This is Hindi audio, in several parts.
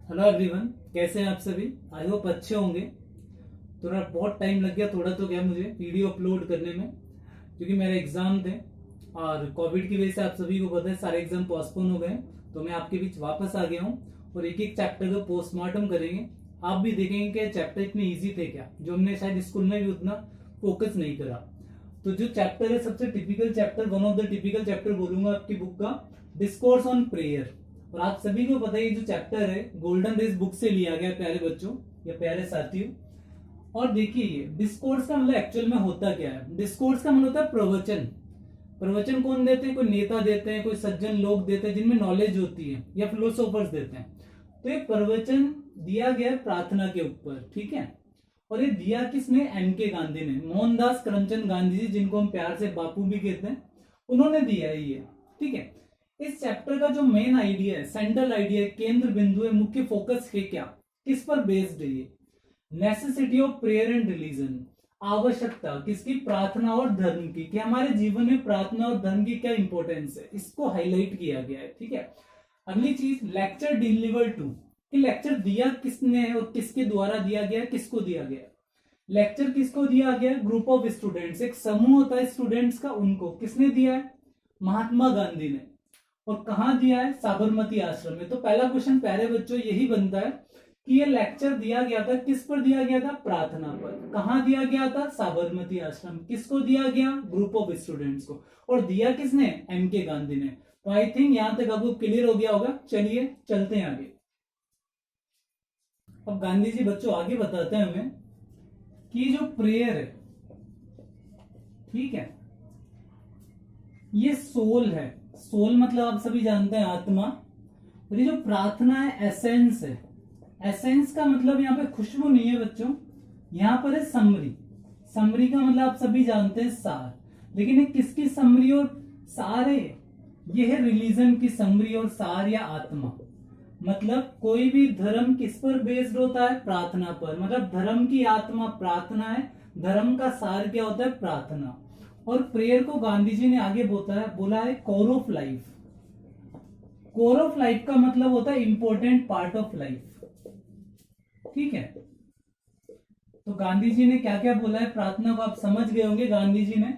हेलो एवरीवन, कैसे हैं आप सभी। आई होप अच्छे होंगे। थोड़ा बहुत टाइम लग गया, थोड़ा तो क्या मुझे वीडियो अपलोड करने में, क्योंकि मेरे एग्जाम थे और कोविड की वजह से आप सभी को पता है सारे एग्जाम पोस्टपोन हो गए। तो मैं आपके बीच वापस आ गया हूँ और एक एक चैप्टर का पोस्टमार्टम करेंगे। आप भी देखेंगे कि चैप्टर इतने ईजी थे क्या, जो हमने शायद स्कूल में भी उतना फोकस नहीं करा। तो जो चैप्टर है सबसे typical chapter, one of the typical chapter बोलूंगा आपकी बुक का, डिस्कोर्स ऑन प्रेयर। और आप सभी को पता है ये जो चैप्टर है गोल्डन डेज बुक से लिया गया प्यारे बच्चों या प्यारे साथियों। और देखिए ये डिस्कोर्स का मतलब एक्चुअल में होता क्या है। डिस्कोर्स का मतलब होता है प्रवचन। प्रवचन कौन देते हैं? कोई नेता देते हैं, कोई सज्जन लोग देते हैं जिनमें नॉलेज होती है, या फिलोसोफर्स देते हैं। तो ये प्रवचन दिया गया है प्रार्थना के ऊपर, ठीक है। और ये दिया किसने? एम के गांधी ने, मोहनदास करमचंद गांधी जी, जिनको हम प्यार से बापू भी कहते हैं, उन्होंने दिया है ये, ठीक है। इस चैप्टर का जो मेन आइडिया है, सेंट्रल आइडिया है, केंद्र बिंदु है, मुख्य फोकस है क्या, किस पर बेस्ड है ये? Necessity of prayer and religion, आवश्यकता किसकी? प्रार्थना और धर्म की, कि हमारे जीवन में प्रार्थना और धर्म की क्या इंपॉर्टेंस है, इसको हाईलाइट किया गया है, ठीक है। अगली चीज, लेक्चर डिलीवर टू, कि लेक्चर दिया किसने और किसके द्वारा दिया गया, किसको दिया गया। लेक्चर किसको दिया गया? ग्रुप ऑफ स्टूडेंट्स, एक समूह होता है स्टूडेंट्स का, उनको किसने दिया है? महात्मा गांधी ने। और कहां दिया है? साबरमती आश्रम में। तो पहला क्वेश्चन प्यारे बच्चों यही बनता है कि ये लेक्चर दिया गया था, किस पर दिया गया था? प्रार्थना पर। कहां दिया गया था? साबरमती आश्रम। किसको दिया गया? ग्रुप ऑफ स्टूडेंट्स को। और दिया किसने? एम के गांधी ने। तो आई थिंक यहां तक आपको क्लियर हो गया होगा। चलिए चलते हैं आगे। अब गांधी जी बच्चों आगे बताते हैं हमें कि जो प्रेयर है, ठीक है, ये सोल है। सोल मतलब आप सभी जानते हैं आत्मा। और ये जो प्रार्थना है एसेंस है। एसेंस का मतलब यहाँ पे खुशबू नहीं है बच्चों, यहाँ पर है समरी। समरी का मतलब आप सभी जानते हैं सार। लेकिन ये किसकी समरी और सार है? ये है रिलीजन की समरी और सार या आत्मा। मतलब कोई भी धर्म किस पर बेस्ड होता है? प्रार्थना पर। मतलब धर्म की आत्मा प्रार्थना है, धर्म का सार क्या होता है? प्रार्थना। और प्रेयर को गांधी जी ने आगे बोला है core of life. Core of life का मतलब होता है इंपॉर्टेंट पार्ट ऑफ लाइफ, ठीक है। तो गांधी जी ने क्या क्या बोला है प्रार्थना को आप समझ गए होंगे। गांधी जी ने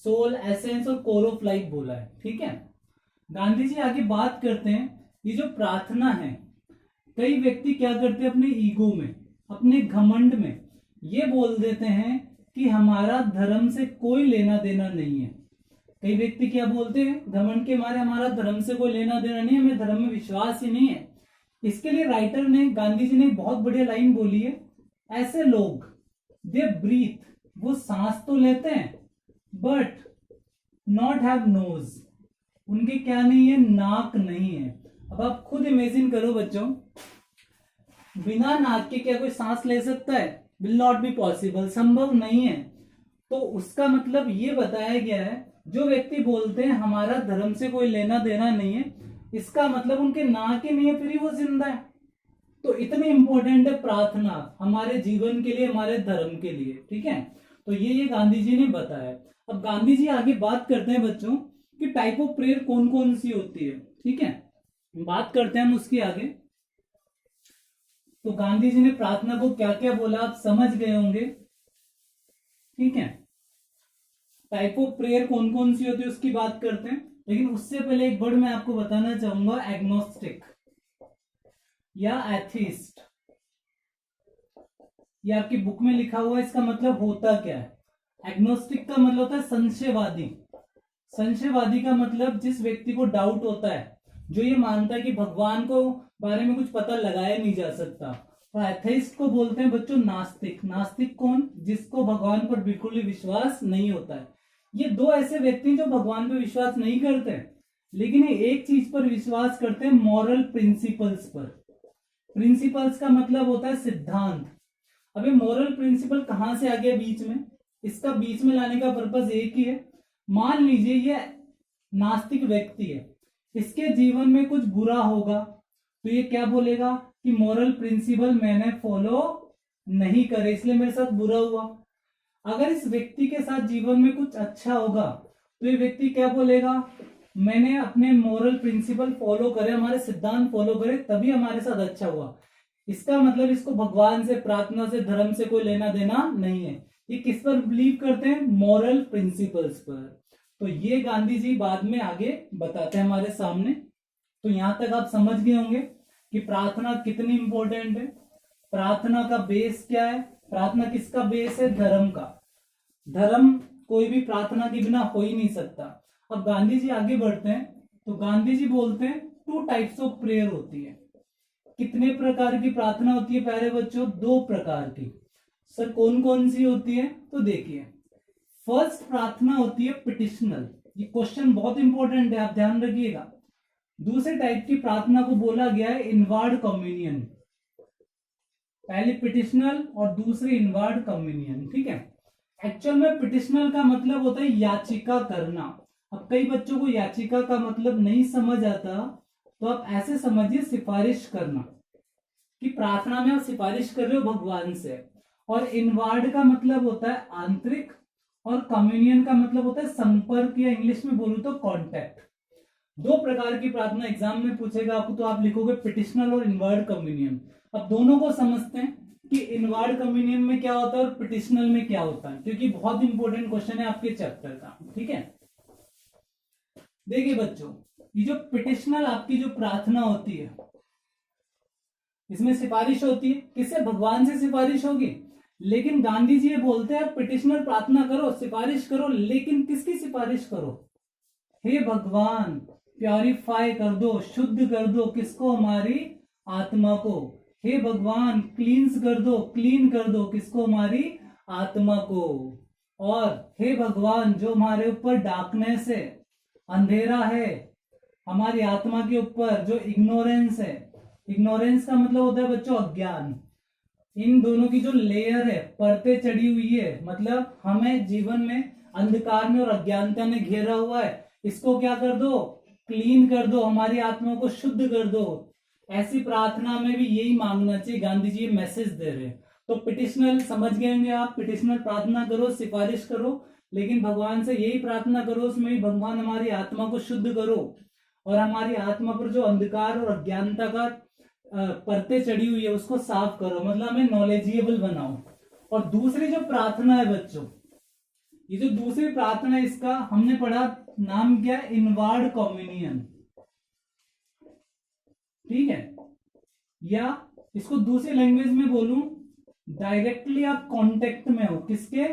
सोल, एसेंस और कोर ऑफ लाइफ बोला है, ठीक है। गांधी जी आगे बात करते हैं, ये जो प्रार्थना है, कई व्यक्ति क्या करते हैं अपने ईगो में, अपने घमंड में ये बोल देते हैं कि हमारा धर्म से कोई लेना देना नहीं है। कई व्यक्ति क्या बोलते हैं? घमंड के मारे हमारा धर्म से कोई लेना देना नहीं है, हमें धर्म में विश्वास ही नहीं है। इसके लिए राइटर ने, गांधी जी ने बहुत बढ़िया लाइन बोली है, ऐसे लोग दे ब्रीथ, वो सांस तो लेते हैं बट नॉट हैव नोज, उनके क्या नहीं है? नाक नहीं है। अब आप खुद इमेजिन करो बच्चों, बिना नाक के क्या कोई सांस ले सकता है? विल नॉट बी पॉसिबल, संभव नहीं है। तो उसका मतलब ये बताया गया है, जो व्यक्ति बोलते हैं हमारा धर्म से कोई लेना देना नहीं है, इसका मतलब उनके नाक ही नहीं है, फिर ही वो जिंदा है। तो इतनी इंपॉर्टेंट है प्रार्थना हमारे जीवन के लिए, हमारे धर्म के लिए, ठीक है। तो ये गांधी जी ने बताया। अब गांधी जी आगे बात करते हैं बच्चों कि टाइप ऑफ प्रेयर कौन कौन सी होती है, ठीक है। बात करते हैं हम उसकी आगे। तो गांधी जी ने प्रार्थना को क्या क्या बोला आप समझ गए होंगे, ठीक है। टाइप ऑफ प्रेयर कौन कौन सी होती है उसकी बात करते हैं। लेकिन उससे पहले एक वर्ड मैं आपको बताना चाहूंगा, एग्नोस्टिक या एथिस्ट। ये आपकी बुक में लिखा हुआ है, इसका मतलब होता क्या है? एग्नोस्टिक का मतलब होता है संशयवादी। संशयवादी का मतलब जिस व्यक्ति को डाउट होता है, जो ये मानता है कि भगवान को बारे में कुछ पता लगाया नहीं जा सकता। तो एथेइस्ट को बोलते हैं बच्चों नास्तिक। नास्तिक कौन? जिसको भगवान पर बिल्कुल ही विश्वास नहीं होता है। ये दो ऐसे व्यक्ति जो भगवान पर विश्वास नहीं करते, लेकिन ये एक चीज पर विश्वास करते हैं, मॉरल प्रिंसिपल्स पर। प्रिंसिपल्स का मतलब होता है सिद्धांत। अबे मॉरल प्रिंसिपल कहां से आ गया बीच में? इसका बीच में लाने का पर्पस एक ही है। मान लीजिए ये नास्तिक व्यक्ति है, इसके जीवन में कुछ बुरा होगा तो ये क्या बोलेगा कि मॉरल प्रिंसिपल मैंने फॉलो नहीं करे, इसलिए मेरे साथ बुरा हुआ। अगर इस व्यक्ति के साथ जीवन में कुछ अच्छा होगा तो ये व्यक्ति क्या बोलेगा? मैंने अपने मॉरल प्रिंसिपल फॉलो करे, हमारे सिद्धांत फॉलो करे, तभी हमारे साथ अच्छा हुआ। इसका मतलब इसको भगवान से, प्रार्थना से, धर्म से कोई लेना देना नहीं है। ये किस पर बिलीव करते हैं? मॉरल प्रिंसिपल्स पर। तो ये गांधी जी बाद में आगे बताते हैं हमारे सामने। तो यहां तक आप समझ गए होंगे कि प्रार्थना कितनी इंपॉर्टेंट है, प्रार्थना का बेस क्या है, प्रार्थना किसका बेस है? धर्म का। धर्म कोई भी प्रार्थना के बिना हो ही नहीं सकता। अब गांधी जी आगे बढ़ते हैं, तो गांधी जी बोलते हैं 2 टाइप्स ऑफ प्रेयर होती है। कितने प्रकार की प्रार्थना होती है प्यारे बच्चों? 2 प्रकार की। सर कौन कौन सी होती है? तो देखिए, फर्स्ट प्रार्थना होती है पिटिशनल। ये क्वेश्चन बहुत इंपॉर्टेंट है, आप ध्यान रखिएगा। दूसरे टाइप की प्रार्थना को बोला गया है इनवर्ड कम्युनियन। पहली पिटिशनल और दूसरी इनवर्ड कम्युनियन, ठीक है। एक्चुअल में पिटिशनल का मतलब होता है याचिका करना। अब कई बच्चों को याचिका का मतलब नहीं समझ आता, तो आप ऐसे समझिए सिफारिश करना, कि प्रार्थना में आप सिफारिश कर रहे हो भगवान से। और इनवर्ड का मतलब होता है आंतरिक, और कम्युनियन का मतलब होता है संपर्क, या इंग्लिश में बोलूं तो कॉन्टैक्ट। 2 प्रकार की प्रार्थना एग्जाम में पूछेगा आपको, तो आप लिखोगे पिटिशनल और इनवर्ड कम्युनियन। अब दोनों को समझते हैं कि इनवर्ड कम्युनियन में क्या होता है और पिटिशनल में क्या होता है, क्योंकि बहुत इंपॉर्टेंट क्वेश्चन है आपके चैप्टर का, ठीक है। देखिए बच्चों, ये जो पिटिशनल आपकी जो प्रार्थना होती है, इसमें सिफारिश होती है। किससे? भगवान से सिफारिश होगी। लेकिन गांधी जी ये बोलते हैं पिटिशनल प्रार्थना करो, सिफारिश करो, लेकिन किसकी सिफारिश करो? हे भगवान, प्योरीफाई कर दो, शुद्ध कर दो किसको? हमारी आत्मा को। हे भगवान, क्लींस कर दो, क्लीन कर दो किसको? हमारी आत्मा को। और हे भगवान, जो हमारे ऊपर डार्कनेस है, अंधेरा है, हमारी आत्मा के ऊपर जो इग्नोरेंस है, इग्नोरेंस का मतलब होता है बच्चों अज्ञान, इन दोनों की जो लेयर है, परतें चढ़ी हुई है, मतलब हमें जीवन में अंधकार में और अज्ञानता ने घेरा हुआ है, इसको क्या कर दो? क्लीन कर दो, हमारी आत्मा को शुद्ध कर दो। ऐसी प्रार्थना में भी यही मांगना चाहिए। गांधी जी मैसेज दे रहे हैं। तो पिटिशनल समझ गए होंगे आप, पिटिशनल प्रार्थना करो, सिफारिश करो, लेकिन भगवान से यही प्रार्थना करो, उसमें भी भगवान हमारी आत्मा को शुद्ध करो, और हमारी आत्मा पर जो अंधकार और अज्ञानता का परतें चढ़ी हुई है उसको साफ करो, मतलब हमें नॉलेजेबल बनाओ। और दूसरी जो प्रार्थना है बच्चों, ये जो दूसरी प्रार्थना है, इसका हमने पढ़ा नाम क्या? इनवर्ड कम्युनियन, ठीक है। या इसको दूसरी लैंग्वेज में बोलूं, डायरेक्टली आप कांटेक्ट में हो किसके?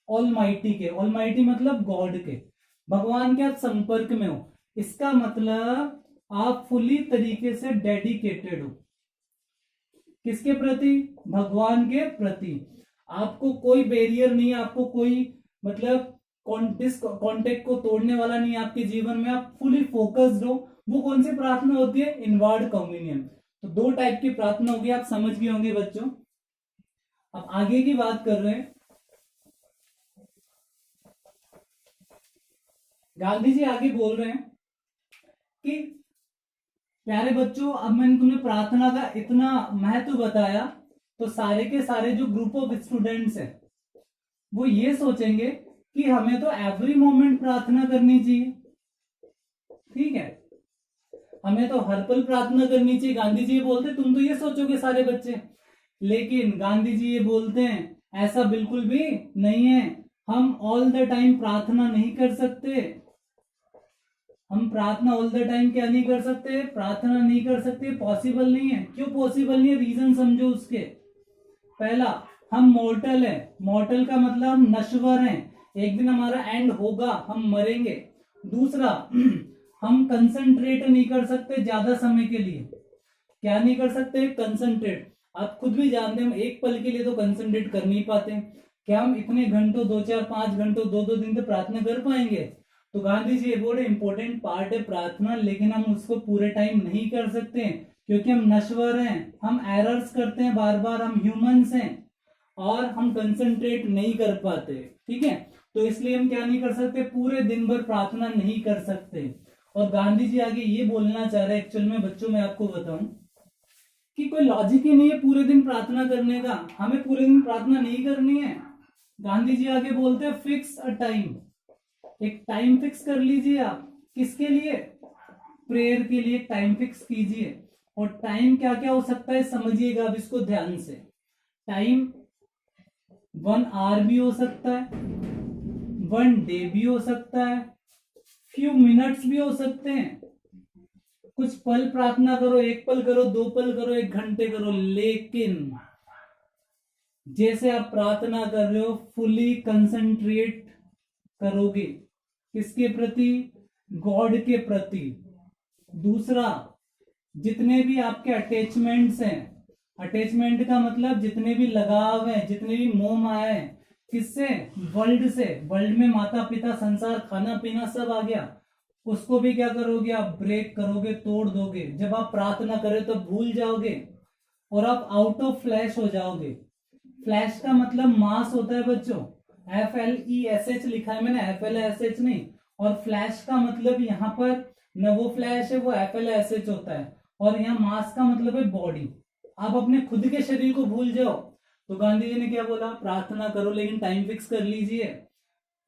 ऑलमाइटी के। ऑलमाइटी मतलब गॉड के, भगवान के आप संपर्क में हो। इसका मतलब आप फुली तरीके से डेडिकेटेड हो किसके प्रति? भगवान के प्रति। आपको कोई बैरियर नहीं है, आपको कोई मतलब कॉन्टेक्ट को तोड़ने वाला नहीं है आपके जीवन में, आप फुली फोकस्ड हो। वो कौन सी प्रार्थना होती है? Inward communion. तो 2 टाइप की प्रार्थना होगी, आप समझ गए होंगे बच्चों। अब आगे की बात कर रहे हैं, गांधी जी आगे बोल रहे हैं कि प्यारे बच्चों, अब मैंने तुम्हें प्रार्थना का इतना महत्व बताया, तो सारे के सारे जो ग्रुप ऑफ स्टूडेंट्स हैं वो ये सोचेंगे कि हमें तो एवरी मोमेंट प्रार्थना करनी चाहिए, ठीक है, हमें तो हर पल प्रार्थना करनी चाहिए। गांधी जी ये बोलते, तुम तो ये सोचोगे सारे बच्चे, लेकिन गांधी जी ये बोलते हैं ऐसा बिल्कुल भी नहीं है। हम ऑल द टाइम प्रार्थना नहीं कर सकते। हम प्रार्थना ऑल द टाइम क्या नहीं कर सकते? प्रार्थना नहीं कर सकते, पॉसिबल नहीं है। क्यों पॉसिबल नहीं है? रीजन समझो उसके। पहला, हम मॉर्टल है। मॉर्टल का मतलब हम नश्वर हैं, एक दिन हमारा एंड होगा, हम मरेंगे। दूसरा, हम कंसंट्रेट नहीं कर सकते ज्यादा समय के लिए। क्या नहीं कर सकते? कंसंट्रेट। आप खुद भी जानते हैं हम एक पल के लिए तो कंसंट्रेट कर नहीं पाते। क्या हम इतने घंटों, 2-4-5 घंटों, 2-2 दिन तक प्रार्थना कर पाएंगे? तो गांधी जी ये बोले इंपॉर्टेंट पार्ट है प्रार्थना, लेकिन हम उसको पूरे टाइम नहीं कर सकते क्योंकि हम नश्वर हैं, हम एरर्स करते हैं बार बार, हम ह्यूमंस हैं और हम कंसंट्रेट नहीं कर पाते, ठीक है। तो इसलिए हम क्या नहीं कर सकते? पूरे दिन भर प्रार्थना नहीं कर सकते। और गांधी जी आगे ये बोलना चाह रहे हैं, एक्चुअल में बच्चों मैं आपको बताऊं कि कोई लॉजिक ही नहीं है पूरे दिन प्रार्थना करने का, हमें पूरे दिन प्रार्थना नहीं करनी है। गांधी जी आगे बोलते हैं फिक्स अ टाइम, एक टाइम फिक्स कर लीजिए आप। किसके लिए? प्रेयर के लिए टाइम फिक्स कीजिए। और टाइम क्या क्या हो सकता है समझिएगा अब इसको ध्यान से। टाइम 1 आवर भी हो सकता है, 1 डे भी हो सकता है, फ्यू मिनट्स भी हो सकते हैं। कुछ पल प्रार्थना करो, 1 पल करो, 2 पल करो, 1 घंटे करो, लेकिन जैसे आप प्रार्थना कर रहे हो फुली कंसंट्रेट करोगे किसके प्रति? गॉड के प्रति। दूसरा, जितने भी आपके अटैचमेंट्स हैं, अटैचमेंट का मतलब जितने भी लगाव हैं, जितने भी मोह माया है, किससे? वर्ल्ड से। वर्ल्ड में माता पिता, संसार, खाना पीना सब आ गया, उसको भी क्या करोगे आप? ब्रेक करोगे, तोड़ दोगे। जब आप प्रार्थना करें तो भूल जाओगे और आप आउट ऑफ फ्लैश हो जाओगे। फ्लैश का मतलब मास होता है बच्चों, FLESH लिखा है मैंने, FLSH नहीं। और फ्लैश का मतलब यहाँ पर न वो फ्लैश है, वो FLSH होता है। और यहाँ मास का मतलब है बॉडी। आप अपने खुद के शरीर को भूल जाओ। तो गांधी जी ने क्या बोला? प्रार्थना करो लेकिन टाइम फिक्स कर लीजिए,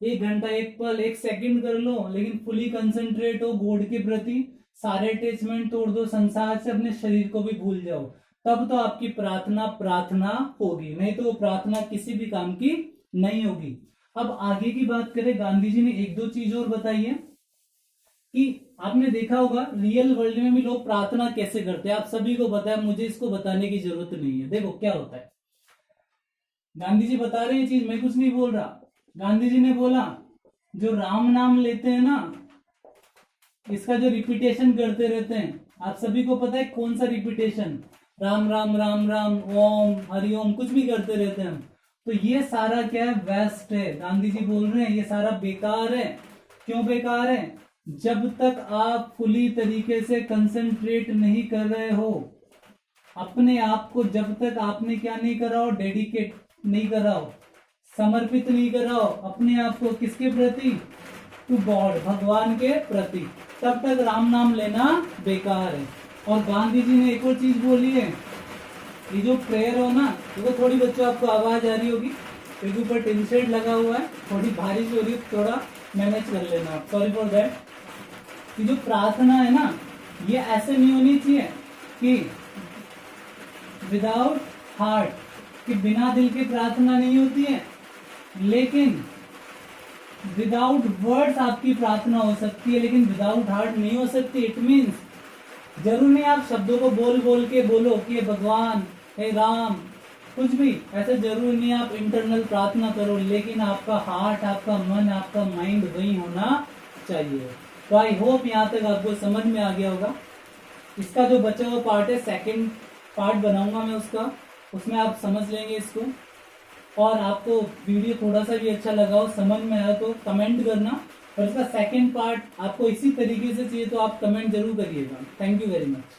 1 घंटा, 1 पल, 1 सेकंड कर लो, लेकिन फुली कंसंट्रेट हो गॉड के प्रति। सारे अटैचमेंट तोड़ दो, संसार से, अपने शरीर को भी भूल जाओ। तब तो आपकी प्रार्थना प्रार्थना होगी, नहीं तो वो प्रार्थना किसी भी काम की नहीं होगी। अब आगे की बात करें, गांधी जी ने 1-2 चीज और बताई है कि आपने देखा होगा रियल वर्ल्ड में भी लोग प्रार्थना कैसे करते हैं। आप सभी को पता है, मुझे इसको बताने की जरूरत नहीं है। देखो क्या होता है, गांधी जी बता रहे हैं चीज, मैं कुछ नहीं बोल रहा। गांधी जी ने बोला जो राम नाम लेते हैं ना, इसका जो रिपीटेशन करते रहते हैं, आप सभी को पता है कौन सा रिपीटेशन? राम राम राम राम, ओम हरिओम, कुछ भी करते रहते हैं हम। तो ये सारा क्या है? वेस्ट है। गांधी जी बोल रहे हैं ये सारा बेकार है। क्यों बेकार है? जब तक आप फुली तरीके से कंसंट्रेट नहीं कर रहे हो अपने आप को, जब तक आपने क्या नहीं करा हो? डेडिकेट नहीं करा हो, समर्पित नहीं करा हो अपने आप को किसके प्रति? टू गॉड, भगवान के प्रति, तब तक राम नाम लेना बेकार है। और गांधी जी ने एक और चीज बोली है, ये जो प्रेयर हो ना, देखो थोड़ी बच्चों आपको आवाज आ रही होगी क्योंकि ऊपर टिन शेड लगा हुआ है, थोड़ी बारिश हो रही है, थोड़ा मैनेज कर लेना, सॉरी फॉर दैट। कि जो प्रार्थना है ना, ये ऐसे नहीं होनी चाहिए कि विदाउट हार्ट, कि बिना दिल के प्रार्थना नहीं होती है, लेकिन विदाउट वर्ड्स आपकी प्रार्थना हो सकती है, लेकिन विदाउट हार्ट नहीं हो सकती। इट मीन्स जरूर नहीं आप शब्दों को बोल बोल के बोलो कि भगवान, हे राम, कुछ भी ऐसे जरूर नहीं आप इंटरनल प्रार्थना करो, लेकिन आपका हार्ट, आपका मन, आपका माइंड वही होना चाहिए। तो आई होप यहाँ तक आपको समझ में आ गया होगा। इसका जो बचा हुआ पार्ट है, सेकंड पार्ट बनाऊंगा मैं उसका, उसमें आप समझ लेंगे इसको। और आपको वीडियो थोड़ा सा भी अच्छा लगा हो, समझ में आया तो कमेंट करना, और इसका सेकंड पार्ट आपको इसी तरीके से चाहिए तो आप कमेंट जरूर करिएगा। Thank you very much.